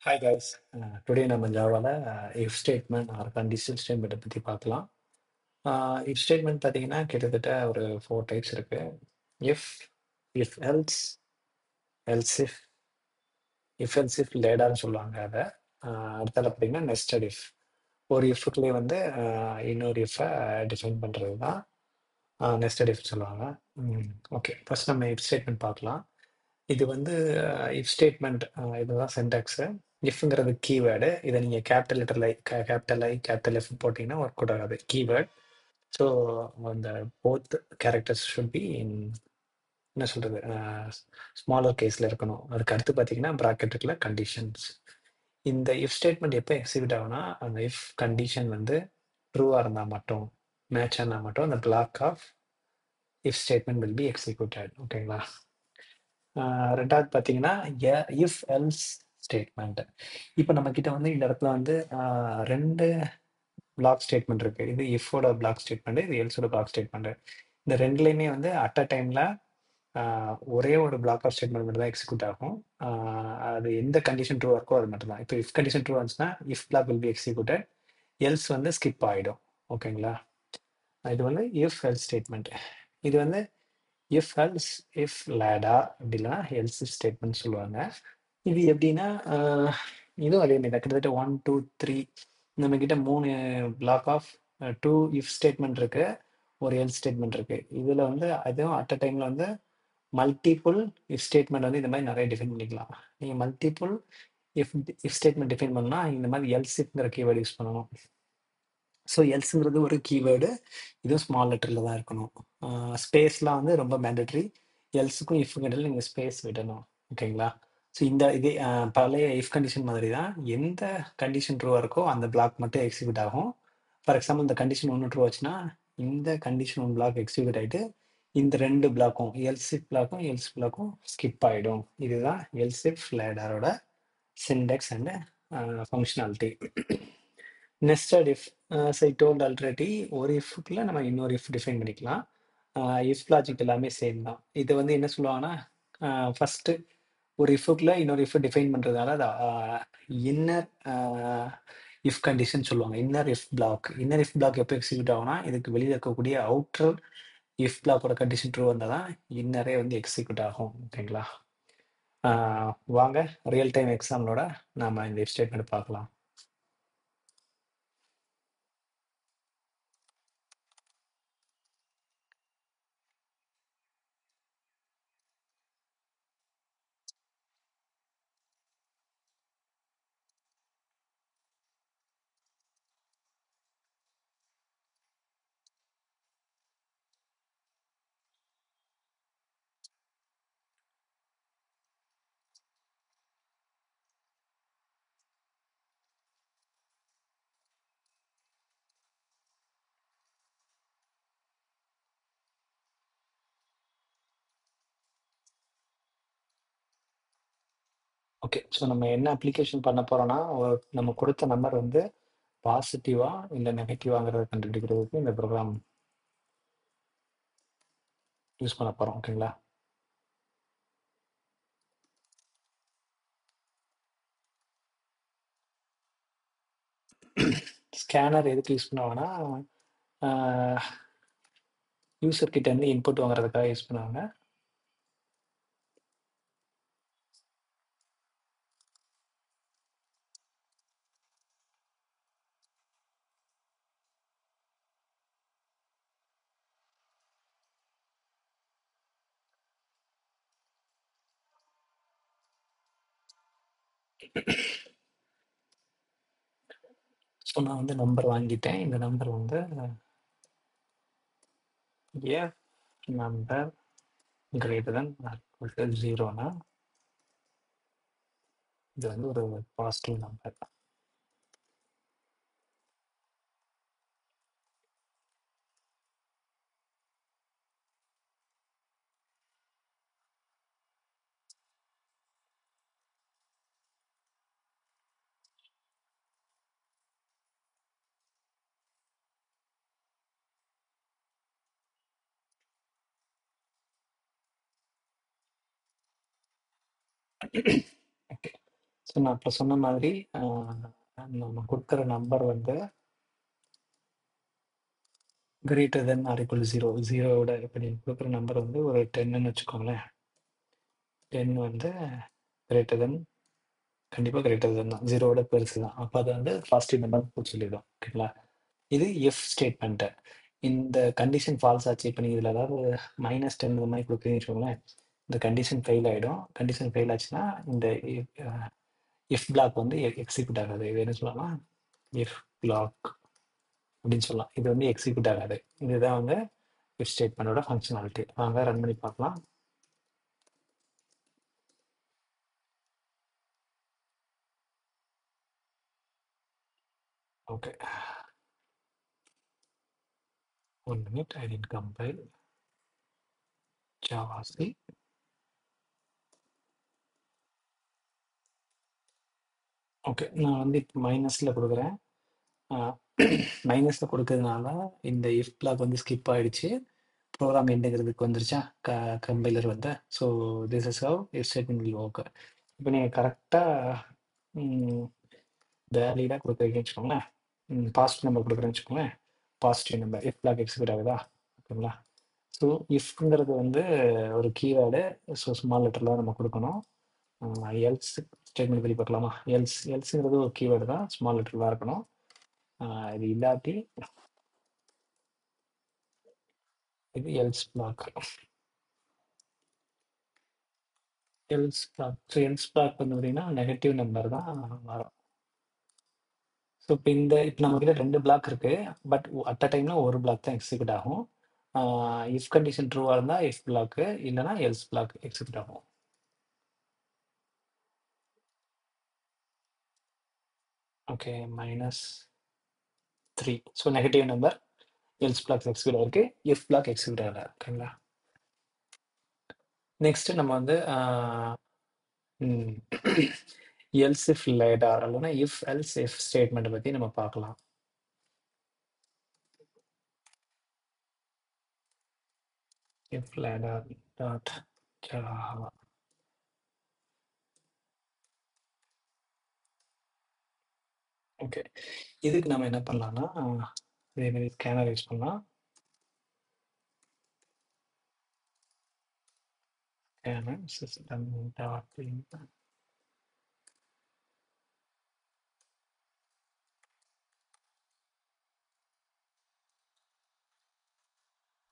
Hi guys. Today நம்ம ஜாவால if statement R conditional ஸ்டேட்மெண்ட்டை பற்றி பார்க்கலாம். இஃப் ஸ்டேட்மெண்ட் பார்த்தீங்கன்னா கிட்டத்தட்ட ஒரு 4 டைப்ஸ் இருக்கு. If, if else, else if else if லேடான்னு சொல்லுவாங்க அதை. அடுத்தால பார்த்தீங்கன்னா நெஸ்டட் இஃப். ஒரு இஃப்க்குள்ளேயே வந்து இன்னொரு இஃபை டிஃபைன் பண்ணுறது தான் நெஸ்டட் இஃப் சொல்லுவாங்க. ஓகே, ஃபர்ஸ்ட் நம்ம இஃப் ஸ்டேட்மெண்ட் பார்க்கலாம். இது வந்து இஃப் ஸ்டேட்மெண்ட், இதுதான் சென்டாக்ஸு. இஃப்ங்கிறது கீவேர்டு. இதை நீங்கள் கேபிட்டல் லெட்டரில் கேபிட்டல் ஐ கேபிட்டல் எஃப் போட்டிங்கன்னா ஒர்க் அவுட் ஆகாது, கீவேர்ட். ஸோ அந்த both characters should be in, என்ன சொல்கிறது, ஸ்மாலர் கேஸில் இருக்கணும். அதுக்கு அடுத்து பார்த்தீங்கன்னா ப்ராக்கெட் இருக்குல்ல, கண்டிஷன்ஸ். இந்த இஃப் ஸ்டேட்மெண்ட் எப்போ எக்ஸிக்யூட் ஆகும்னா, அந்த இஃப் கண்டிஷன் வந்து ட்ரூவாக இருந்தால் மட்டும், மேட்ச் ஆனால் மட்டும் அந்த block of if statement will be executed. ஓகேங்களா? ரெண்டாவது பார்த்தீங்கன்னா இஃப் எல்ஸ் ஸ்டேட்மெண்ட். இப்போ நம்ம கிட்ட வந்து இந்த இடத்துல வந்து ரெண்டு பிளாக் ஸ்டேட்மெண்ட் இருக்கு. இது இஃபோட பிளாக் ஸ்டேட்மெண்ட், இது எல்ஸோட பிளாக் ஸ்டேட்மெண்ட். இந்த ரெண்டுலையுமே வந்து அட் அ டைம்ல ஒரே ஒரு பிளாக் ஆஃப் ஸ்டேட்மெண்ட் மட்டும் தான் எக்ஸிக்யூட் ஆகும். அது எந்த கண்டிஷன் ட்ரூ இருக்கோ அது மட்டும் தான். இப்போ இஃப் கண்டிஷன் ட்ரூ வந்துச்சுன்னா if black will be executed, else வந்து ஸ்கிப் ஆகிடும். ஓகேங்களா? இது வந்து இஃப் எல்ஸ் ஸ்டேட்மெண்ட். இது வந்து இஃப் எல்ஸ் இஃப் லேடா, அப்படின்னா எல்ஸ் ஸ்டேட்மெண்ட் சொல்லுவாங்க. இது எப்படின்னா இதுவும் அதே மாதிரி தான். கிட்டத்தட்ட 1 2 3 நம்ம கிட்ட 3 பிளாக் ஆஃப் 2 இஃப் ஸ்டேட்மெண்ட் இருக்கு, ஒரு எல் ஸ்டேட்மெண்ட் இருக்கு. இதுல வந்து அதுவும் அட் அ டைம்ல வந்து மல்டிபிள் இஃப் ஸ்டேட்மெண்ட் வந்து இந்த மாதிரி நிறைய டிஃபைன் பண்ணிக்கலாம். நீங்க multiple if if statement define பண்ணா இந்த மாதிரி எல்சிஃப்ங்கிற கீவேர்டு யூஸ் பண்ணணும். ஸோ எல்ஸுங்கிறது ஒரு கீவேர்டு, இதுவும் ஸ்மால் லெட்டரில் தான் இருக்கணும். ஸ்பேஸ்லாம் வந்து ரொம்ப மேண்டட்ரி. எல்ஸுக்கும் இஃப்க்கும் இடையில நீங்கள் ஸ்பேஸ் விடணும். ஓகேங்களா? ஸோ இந்த இதே பழைய இஃப் கண்டிஷன் மாதிரி தான். எந்த கண்டிஷன் ட்ரூவாக இருக்கோ அந்த பிளாக் மட்டும் எக்ஸிக்யூட் ஆகும். ஃபார் எக்ஸாம்பிள் இந்த கண்டிஷன் ஒன்று ட்ரூ ஆச்சுன்னா இந்த கண்டிஷன் ஒன் பிளாக் எக்ஸிக்யூட் ஆகிட்டு இந்த ரெண்டு பிளாக்கும் எல்சிஃப் பிளாக்கும் எல்ஸ் பிளாக்கும் ஸ்கிப் ஆகிடும். இதுதான் எல்சிஃப் லேடரோட syntax and functionality. Nested if, I told already, ஒரு இஃப்க்குள்ள நம்ம இன்னொரு இஃப் டிஃபைன் பண்ணிக்கலாம். இஃப் லாஜிக் எல்லாமே சேம் தான். இது வந்து என்ன சொல்லுவாங்கன்னா, ஃபர்ஸ்ட் ஒரு இஃப்க்குள்ள இன்னொரு இஃப் டிஃபைன் பண்றதுனால அது இன்னர் இஃப் கண்டிஷன் சொல்லுவாங்க. Inner if black. Inner if black எப்போ எக்ஸிக்யூட் ஆகும்னா, இதுக்கு வெளியில் இருக்கக்கூடிய அவுட்டர் இஃப் பிளாக்கோட கண்டிஷன் ட்ரூ வந்தால் தான் இன்னரே வந்து எக்ஸிக்யூட் ஆகும். ஓகேங்களா? வாங்க ரியல் டைம் எக்ஸாம்பிளோட நாம இந்த இஃப் ஸ்டேட்மெண்ட் பார்க்கலாம். ஓகே, ஸோ நம்ம என்ன அப்ளிகேஷன் பண்ண போறோம்னா, நம்ம கொடுத்த நம்பர் வந்து பாசிட்டிவா இல்லை நெகட்டிவாங்கிறத கண்டுபிடிக்கிறதுக்கு இந்த ப்ரோக்ராம் யூஸ் பண்ண போறோம். ஓகேங்களா? ஸ்கேனர் எதுக்கு யூஸ் பண்ணுவாங்கன்னா, யூசர் கிட்ட இருந்து இன்புட் வாங்குறதுக்காக யூஸ் பண்ணுவாங்க. ஸோ நான் வந்து நம்பர் வாங்கிட்டேன். இந்த நம்பர் வந்து ஏ நம்பர் கிரேட்டர் தென் 0னா இது வந்து ஒரு பாசிட்டிவ் நம்பர். ஓகே, ஸோ நான் அப்போ சொன்ன மாதிரி நம்ம கொடுக்குற நம்பர் வந்து கிரேட்டர் தென் ஆர் ஈக்குவல் 0. 0வோட இப்போ நீங்கள் கொடுக்குற நம்பர் வந்து ஒரு 10ன்னு வச்சுக்கோங்களேன். 10 வந்து கிரேட்டர் தென், கண்டிப்பாக கிரேட்டர் தென் தான், 0வோட பெருசு தான். அப்போ அது வந்து பாசிட்டிவ் நம்பர் சொல்லிடும். ஓகேங்களா? இது இஃப் ஸ்டேட்மெண்ட்டு. இந்த கண்டிஷன் ஃபால்ஸ் ஆச்சு. இப்போ நீங்கள் இதில் ஏதாவது -10 இந்த மாதிரி கொடுக்குறீங்கன்னு வச்சுக்கோங்களேன், இந்த கண்டிஷன் ஃபெயில் ஆகிடும். கண்டிஷன் ஃபெயில் ஆச்சுன்னா இந்த இஃப் பிளாக் வந்து எக்ஸிக்யூட் ஆகாது. இது என்ன சொல்லலாம், இஃப் பிளாக் அப்படின்னு சொல்லலாம். இது வந்து எக்ஸிக்யூட் ஆகாது. இதுதான் வந்து இஃப் ஸ்டேட்மெண்டோட ஃபங்க்ஷனாலிட்டி. வாங்க ரன் பண்ணி பார்க்கலாம். Okay, 1 minute, I didn't compile JavaC. Okay, நான் வந்து இப்போ மைனஸில் கொடுக்குறேன். மைனஸில் கொடுக்கறதுனால இந்த இஃப் பிளாக் வந்து ஸ்கிப் ஆகிடுச்சு. ப்ரோக்ராம் எண்டுங்கிறதுக்கு வந்துருச்சா கம்பைலர் வந்து. So this is how if statement will work. இப்போ நீங்கள் கரெக்டாக வேலிடாக கொடுக்குறீங்கன்னு வச்சுக்கோங்களேன், பாசிட்டிவ் நம்பர் கொடுக்குறேன்னு வச்சுக்கோங்களேன், positive number if block execute ஆகுதா? ஓகேங்களா? ஸோ இஃப்ங்கிறது வந்து ஒரு கீவேர்டு. ஸோ ஸ்மால் லெட்டரில் நம்ம கொடுக்கணும். எல்ஸ் ஸ்டேட்மெண்ட் பற்றி பார்க்கலாமா? எல்ஸுங்கிறது ஒரு கீவேர்டு தான், ஸ்மால் லெட்டரில் தான் இருக்கணும். இது இல்லாட்டி இது else black. Else black. So else black வந்து பார்த்தீங்கன்னா நெகட்டிவ் நம்பர் தான் வரும். ஸோ இப்போ நம்ம கிட்ட 2 பிளாக் இருக்கு. பட் அட் அ டைம்ல ஒரு பிளாக் தான் எக்ஸிக்யூட் ஆகும். இஃப் கண்டிஷன் ட்ரூவாக இருந்தால் இஃப் பிளாக்கு, இல்லைனா எல்ஸ் பிளாக் எக்ஸிக்யூட் ஆகும். Okay, -3. So negative number, else block execute ஆகிருக்கு, இஃப் பிளாக் எக்ஸிக்யூட் ஆகல. ஓகேங்களா? நெக்ஸ்ட் நம்ம வந்து எல்ஸ் இஃப் லேடர் இல்லைன்னா இஃப் எல்ஸ் இஃப் ஸ்டேட்மெண்ட்டை பற்றி நம்ம பார்க்கலாம். If ladder dot Java. Okay, இதுக்கு நம்ம என்ன பண்ணலாம்னா இதே மாதிரி ஸ்கேனர் யூஸ் பண்ணலாம். Scanner system dot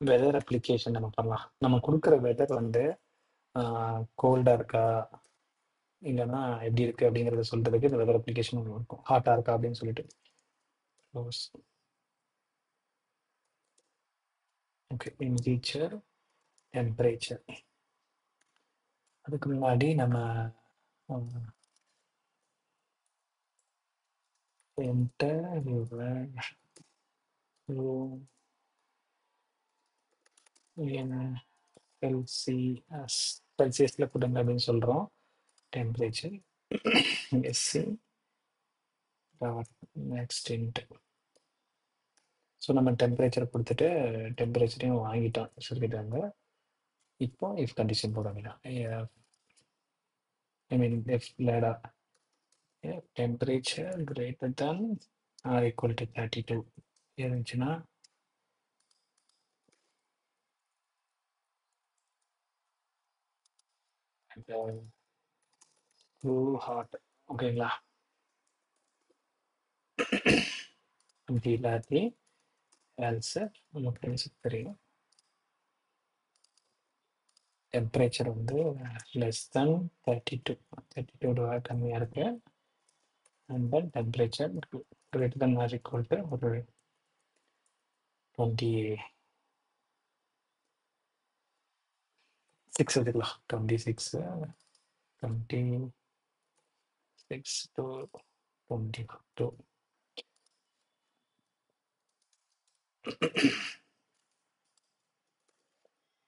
weather application நம்ம பண்ணலாம். நம்ம கொடுக்குற வெதர் வந்து கோல்டாக இருக்கா இல்லைன்னா எப்படி இருக்குது அப்படிங்கிறத சொல்கிறதுக்கு இந்த வெதர் அப்ளிகேஷன் ஒன்று இருக்கும். ஹாட்டாக இருக்கா அப்படின்னு சொல்லிட்டு க்ளோஸ். Okay, இன்டீச்சர் temperature. அதுக்கு முன்னாடி நம்ம என்டர் எல்சிஎஸ் செல்சியஸில் கொடுங்க அப்படின்னு சொல்கிறோம். Temperature sc next int. So நம்ம டெம்பரேச்சர் கொடுத்துட்டு டெம்பரேச்சரையும் வாங்கிட்டோம் சொல்லிட்டாங்க. இப்போ இஃப் கண்டிஷன் போட வேண்டாம். I mean if ladder temperature greater than or equal to 32 இருந்துச்சுன்னா டூ ஹாட். ஓகேங்களா? அப்படி இல்லாட்டி எல்ஸ் நமக்கு தெரியும் டெம்பரேச்சர் வந்து லெஸ் தென் 32 கம்மியாக இருக்கு. And then temperature greater than or equal to ஒரு 26 வச்சுக்கலாம். 26 to 22.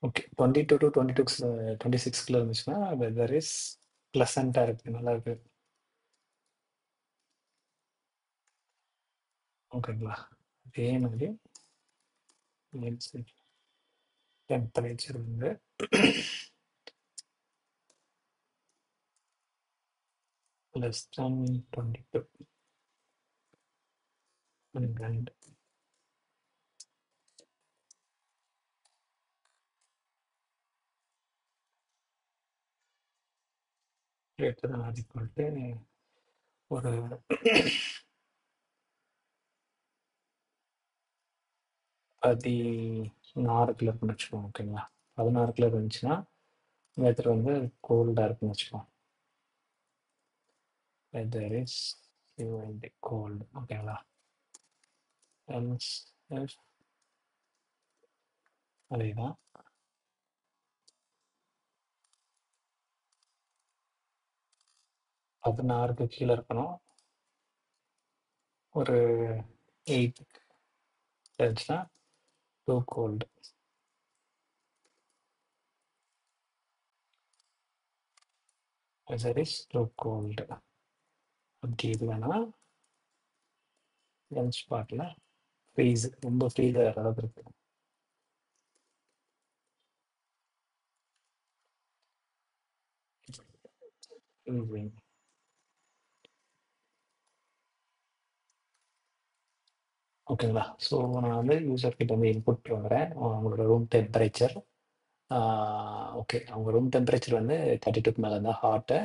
ஓகே, 22 to 26 இருந்துச்சுன்னா வெதர் இஸ் ப்ளசண்ட்டாக இருக்குது, நல்லா இருக்கு. ஓகேங்களா? அதே மாதிரி டெம்பரேச்சர் வந்து less than 22 and greater than or equal to ஒரு 16 இருக்குன்னு வச்சுக்கோங்க. ஓகேங்களா? 16 இருந்துச்சுன்னா வெதர் வந்து கோல்டா இருக்குன்னு வச்சுக்கோங்க. Weather is cold. ஓகேங்களா? else if அதேதான் 16க்கு கீழே இருக்கணும். ஒரு 8 இருந்துச்சுன்னா too cold. Weather is too cold. அப்படி இல்லைன்னா எல் ஸ்பாட்டில் ஃப்ரீஸ், ரொம்ப ஃப்ரீஸ் ஆகிற அளவுக்கு இருக்கு. freezing. ஓகேங்களா? ஸோ நான் வந்து யூசர் கிட்ட வந்து இன்புட் வாங்குறேன். அவங்களோட ரூம் டெம்பரேச்சர். ஓகே, அவங்க ரூம் டெம்பரேச்சர் வந்து 32க்கு மேலே இருந்தால் ஹாட்டு,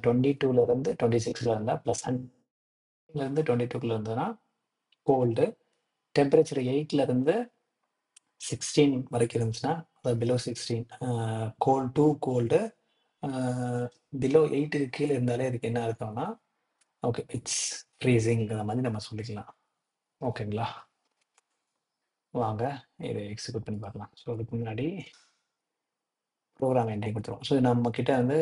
22லேருந்து 26ல இருந்தால் +1, 22க்குள்ள இருந்ததுன்னா கோல்டு, டெம்பரேச்சர் 8லேருந்து 16 வரைக்கும் இருந்துச்சுன்னா அது below 16 cold, too cold. Below 8க்கு கீழே இருந்தாலே அதுக்கு என்ன அர்த்தம்னா ஓகே இட்ஸ் ஃப்ரீசிங்கிற மாதிரி நம்ம சொல்லிக்கலாம். ஓகேங்களா? வாங்க இதை எக்ஸிக்யூட் பண்ணி பார்க்கலாம். ஸோ அதுக்கு முன்னாடி ப்ரோக்ராம் என்ட்ரி கொடுத்துருவோம். ஸோ நம்ம கிட்ட வந்து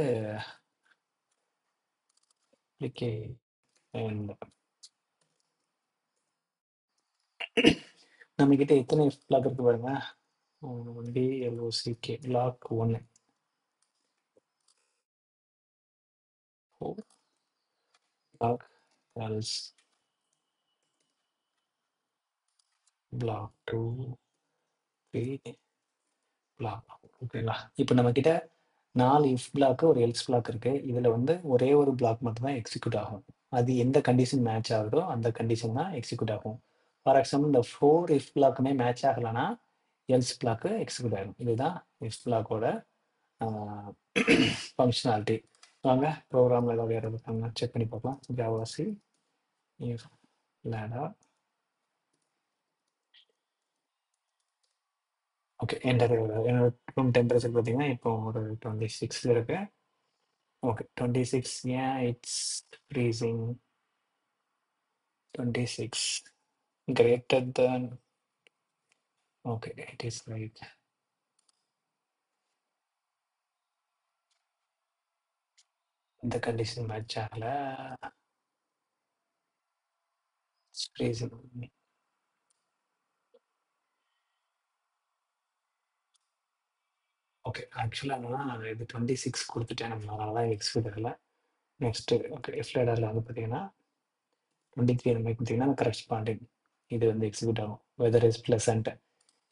நம்ம கிட்ட எத்தனை பிளாக் இருக்கு பாருங்க. BLOCK block 1, block else, block 2, 3 block. ஓகேங்களா? இப்போ நம்ம கிட்ட 4 இஃப் பிளாக், ஒரு எல்ஸ் பிளாக் இருக்கு. இதுல வந்து ஒரே ஒரு பிளாக் மட்டும் தான் எக்ஸிக்யூட் ஆகும். அது எந்த கண்டிஷன் மேட்ச் ஆகுதோ அந்த கண்டிஷன் தான் எக்ஸிக்யூட் ஆகும். ஃபார் எக்ஸாம்பிள் இந்த 4 இஃப் பிளாக்குமே மேட்ச் ஆகலைன்னா எல்ஸ் பிளாக்கு எக்ஸிக்யூட் ஆகும். இதுதான் இஃப் பிளாக்கோட ஃபங்க்ஷனாலிட்டி. வாங்க ப்ரோக்ராமில் ஏதாவது வேறு இருக்காங்க செக் பண்ணி பார்க்கலாம். Javac if ladder. ஓகே, என்னோட ரூம் டெம்பரேச்சர் பார்த்தீங்கன்னா இப்போ ஒரு 26 இருக்கு. ஓகே, 26 ஏன் it's freezing? 26 greater than, okay, it is right. இந்த கண்டிஷன் மேட்ச் ஆகல, ஃப்ரீசிங். ஓகே, ஆக்சுவலாக நான் இது 26 கொடுத்துட்டேன், நம்ம அதனால தான் எக்ஸ்க்யூட் ஆகல. நெக்ஸ்ட்டு ஓகே, இஃப் லேடரில் வந்து பார்த்தீங்கன்னா 23 நம்ம கொடுத்தீங்கன்னா கரெஸ்பாண்டிங் இது வந்து எக்ஸிக்யூட் ஆகும். Weather is pleasant.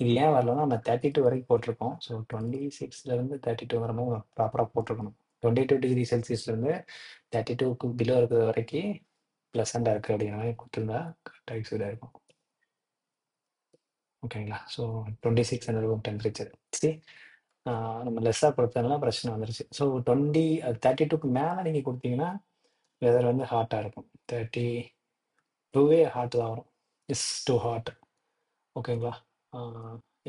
இது ஏன் வரலன்னா நம்ம 32 வரைக்கும் போட்டிருக்கோம். ஸோ 26லேருந்து 32 வரும்போது ப்ராப்பராக போட்டிருக்கணும். 22 டிகிரி செல்சியஸ்லேருந்து 32க்கு பிலோ இருக்கிற வரைக்கும் ப்ளசண்டாக இருக்குது அப்படிங்கிற மாதிரி கொடுத்துருந்தா கரெக்டாக எக்ஸிக்யூட் ஆகிருக்கும். ஓகேங்களா? ஸோ 26 அந்த ரூம் டெம்பரேச்சர் சரி, நம்ம லெஸ்ஸாக கொடுத்ததுனால பிரச்சனை வந்துருச்சு. ஸோ 32க்கு மேலே நீங்கள் கொடுத்தீங்கன்னா வெதர் வந்து ஹாட்டாக இருக்கும். 32வே ஹாட் தான் வரும். Is too hot. ஓகேங்களா?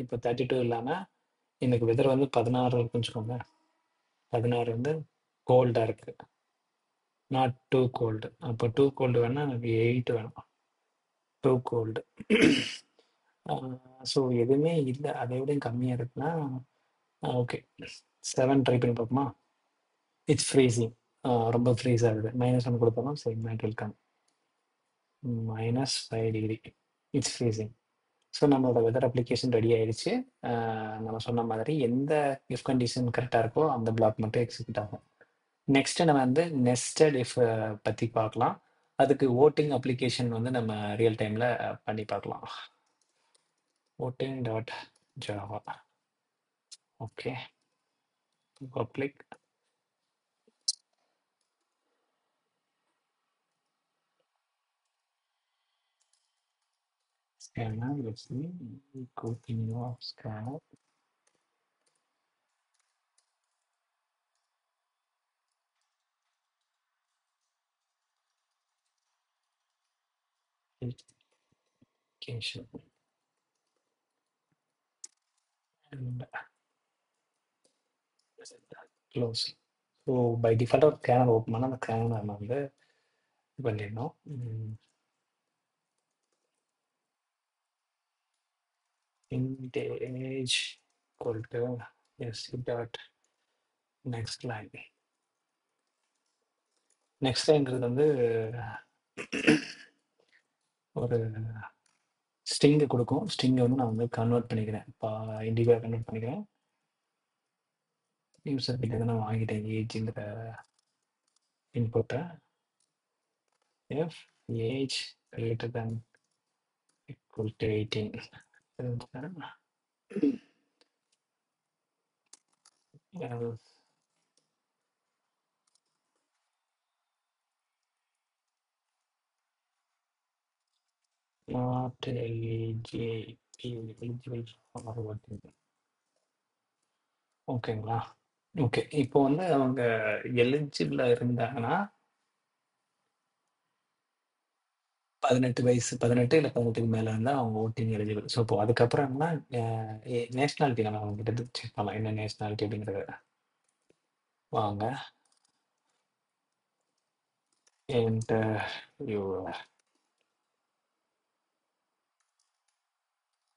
இப்போ 32 இல்லாமல் எனக்கு வெதர் வந்து 16 இருக்குன்னு வச்சுக்கோங்க. 16 வந்து கோல்டாக இருக்குது, நாட் டூ கோல்டு. அப்போ டூ கோல்டு வேணால் எனக்கு 8 வேணும். Two gold. ஸோ எதுவுமே இல்லை, அதை விட கம்மியாக இருக்குன்னா ஓகே 7 ட்ரை பண்ணி பார்ப்போமா? இட்ஸ் ஃப்ரீசிங், ரொம்ப ஃப்ரீஸ் ஆகுது. -1 கொடுத்தாலும் segment welcome -5 degree. It's freezing. So நம்மளோட வெதர் அப்ளிகேஷன் ரெடி ஆயிடுச்சு. நம்ம சொன்ன மாதிரி எந்த இஃப் கண்டிஷன் கரெக்டாக இருக்கோ அந்த பிளாக் மட்டும் எக்ஸிக்யூட் ஆகும். நெக்ஸ்ட்டு நம்ம வந்து நெஸ்டட் இஃப் பற்றி பார்க்கலாம். அதுக்கு ஓட்டிங் அப்ளிகேஷன் வந்து நம்ம ரியல் டைமில் பண்ணி பார்க்கலாம். voting.java. Okay, public scanner, let's see, continue of scanner. Education. And close. So by டிஃபால்ட்டாக ஒரு ஸ்கேனர் ஓப்பன் பண்ணால் அந்த ஸ்கேனர் நம்ம வந்து இது பண்ணிடணும். Image equal to yes dot next line. Next லைன்றது வந்து ஒரு ஸ்ட்ரிங்கை கொடுக்கும். ஸ்ட்ரிங்கை வந்து நான் வந்து கன்வெர்ட் பண்ணிக்கிறேன். இப்போ இண்டிகா கன்வெர்ட் பண்ணிக்கிறேன். யூசர் கிட்ட நான் வாங்கிட்டேன் ஏஜ்ங்கிற இன்புட்டை. if age greater than equal to 18. Else not eligible for voting. ஓகேங்களா? ஓகே. இப்போ வந்து அவங்க எலிஜிபிளா இருந்தாங்கன்னா 18 வயசு 18 இல்ல 18க்கு மேல இருந்தா அவங்க ஓட்டிங் எலிஜிபிள். ஸோ இப்போ அதுக்கப்புறம்னா நேஷனாலிட்டி நம்ம அவங்க கிட்ட செக் பண்ணலாம். என்ன நேஷனாலிட்டி அப்படிங்கிறத. வாங்க. Enter your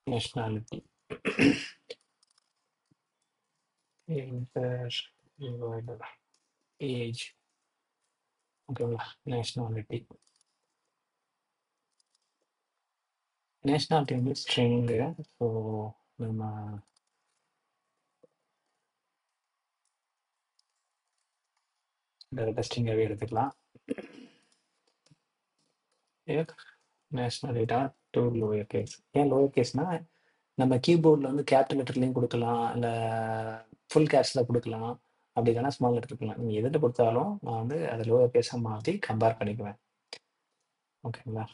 nationality. Enter your age. ஓகேங்களா? நேஷனாலிட்டி. நேஷனாலிட்டி வந்து ஸ்ட்ரிங்கு. ஸோ நம்ம டேரெக்டாக ஸ்ட்ரிங்காகவே எடுத்துக்கலாம். National data to lower case. ஏன் லோயர் கேஸ்னா நம்ம கீபோர்டில் வந்து கேபிட்டல் லெட்டர்லையும் கொடுக்கலாம், இல்லை ஃபுல் கேப்ஸில் கொடுக்கலாம், அப்படி இல்லைனா ஸ்மால் லெட்டர் கொடுக்கலாம். நீங்கள் எதில் கொடுத்தாலும் நான் வந்து அதை லோயர் கேஸாக மாற்றி கம்பேர் பண்ணிக்குவேன். ஓகேங்களா?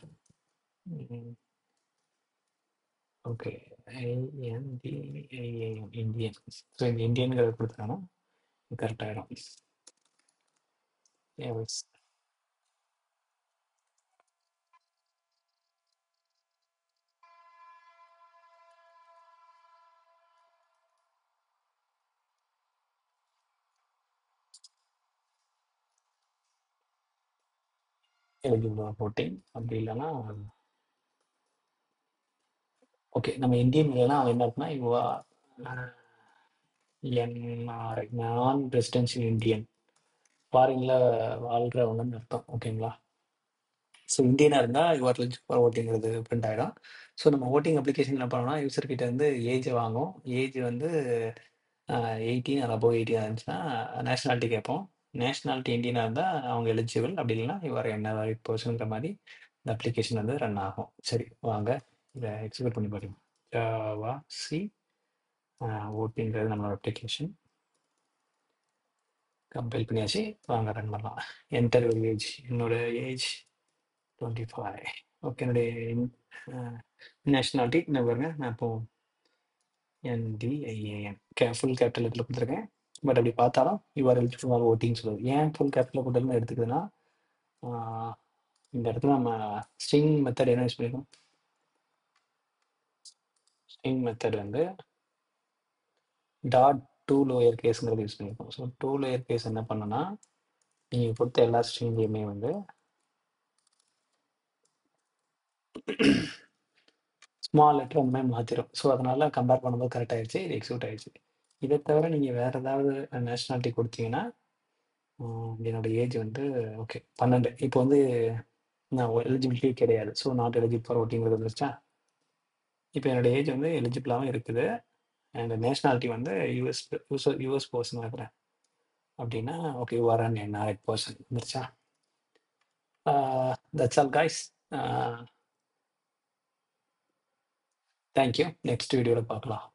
ஓகே. ஐஎன்டிஐஏஎம் இந்தியன். ஸோ இந்த இந்தியன்கிறத கொடுத்தாங்கன்னா கரெக்டாகிடும். எஸ். Eligible voting. அப்படி இல்லைன்னா ஓகே நம்ம இந்தியன் இல்லைன்னா அவன் என்ன இருக்குன்னா இவா என்ஆர்ஐ நான் ரெசிடென்ஷியல் இந்தியன் ஃபாரின்ல வாழ்கிறவங்கன்னு அர்த்தம். ஓகேங்களா? ஸோ இந்தியனாக இருந்தால் யுவர் எலிஜிபிள் ஃபார் ஓட்டிங்கிறது பிரிண்ட் ஆகிடும். ஸோ நம்ம ஓட்டிங் அப்ளிகேஷன் என்ன பண்ணோம்னா யூசர் கிட்ட வந்து ஏஜை வாங்கும். ஏஜ் வந்து 18 ஆர் அபோவ் 18 இருந்துச்சுன்னா நேஷனாலிட்டி கேட்போம். நேஷனாலிட்டி இந்தியனாக இருந்தால் அவங்க எலிஜிபிள், அப்படி இல்லைன்னா யுவர் என்ன பர்சனுங்கிற மாதிரி இந்த அப்ளிகேஷன் வந்து ரன் ஆகும். சரி வாங்க இதை எக்ஸிக்யூட் பண்ணி பாருங்க. ஜாவா சி ஓட்டிங்கிறது நம்மளோட அப்ளிகேஷன் கம்பைல் பண்ணியாச்சு. வாங்க ரன் பண்ணலாம். Enter age. என்னோட ஏஜ் 25. ஓகே. என்னுடைய நேஷனாலிட்டி என்ன பாருங்க, நான் இப்போ NDIAN ஃபுல் கேபிட்டல் லெட்டரில் கொடுத்துருக்கேன். பட் அப்படி பார்த்தாலும் யூஆர் எலிஜிபிள் ஃபார் ஓட்டிங் சொல்லுது. ஏன் ஃபுல் கேபிட்டல் போட்டதுன்னு எடுத்துக்குதுன்னா இந்த இடத்துல நம்ம ஸ்ட்ரிங் மெத்தட் என்ன யூஸ் பண்ணிக்கோம். ஸ்ட்ரிங் மெத்தட் வந்து டாட் டூ லோயர் கேஸுங்கிறது யூஸ் பண்ணியிருக்கோம். ஸோ டூ லோயர் கேஸ் என்ன பண்ணோன்னா நீங்கள் கொடுத்த எல்லா ஸ்ட்ரிங்லேயுமே வந்து ஸ்மால் லெட்டர் அந்த மாதிரி மாற்றிடும். ஸோ அதனால கம்பேர் பண்ணும்போது கரெக்ட் ஆயிடுச்சு. இது எக்ஸிக்யூட் ஆயிடுச்சு. இதை தவிர நீங்கள் வேறு ஏதாவது நேஷனாலிட்டி கொடுத்தீங்கன்னா என்னோட ஏஜ் வந்து ஓகே 12. இப்போ வந்து நான் எலிஜிபிலிட்டி கிடையாது. ஸோ நாட் எலிஜிபிள் ஃபார் ஓட்டிங்கிறது வந்துருச்சா. இப்போ என்னோட ஏஜ் வந்து எலிஜிபிளாகவும் இருக்குது அண்ட் நேஷனாலிட்டி வந்து யூஎஸ் பர்சனாக இருக்கிறேன் அப்படின்னா okay you are an NRI person வந்துருச்சா. That's all guys. Thank you. Next வீடியோவில் பார்க்கலாம்.